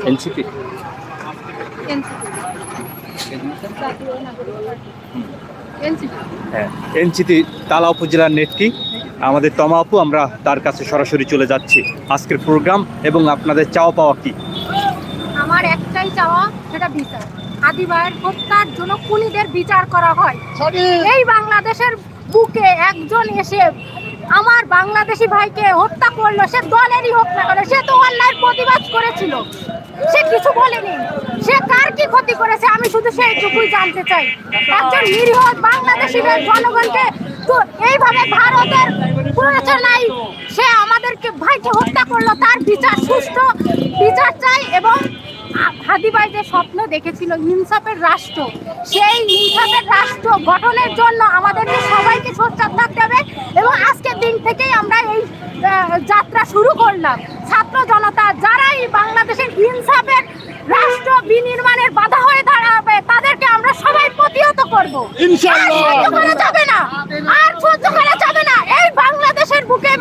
NCP. হ্যাঁ, NCP তালা উপজেলার নেত্রী আমাদের তমা আপু, আমরা তার কাছে সরাসরি চলে যাচ্ছি। আজকের প্রোগ্রাম এবং আপনাদের চাওয়া পাওয়া কি? আমার একটাই চাওয়া, সেটা বিচার। আদিবাইয়ের হত্যার জন্য খুনিদের বিচার করা হয়। এই বাংলাদেশের বুকে একজন এসে আমার বাংলাদেশি ভাইকে হত্যা করলো, সে দলেরই হোক না কেন, সে তো অন্যায়ের প্রতিবাদ করেছিল, সে কিছু বলেনি। সে কার কি ক্ষতি করেছে আমি শুধু সেইটুকুই জানতে চাই। একজন নিরীহ বাংলাদেশি জনগণকে তো এইভাবে ভারতের প্ররোচনায় সে আমাদেরকে ভাইকে হত্যা করলো, তার বিচার, সুষ্ঠু বিচার চাই। এবং হাদিবাই যে স্বপ্ন দেখেছিল ইনসাফের রাষ্ট্র, সেই ইনসাফের রাষ্ট্র গঠনের জন্য আমাদেরকে সবাইকে সোচ্চার থাকতে হবে। এবং আজকের দিন থেকেই আমরা এই যাত্রা শুরু করলাম। ছাত্র জনতা যারাই বাংলাদেশের ইনসাফের রাষ্ট্র বিনির্মাণের বাধা হয়ে দাঁড়াবে, তাদেরকে আমরা সবাই প্রতিহত করবো। ইনশাআল্লাহ। আর সহ্য করা যাবে না, আর সহ্য করা যাবে না। এই বাংলাদেশের বুকে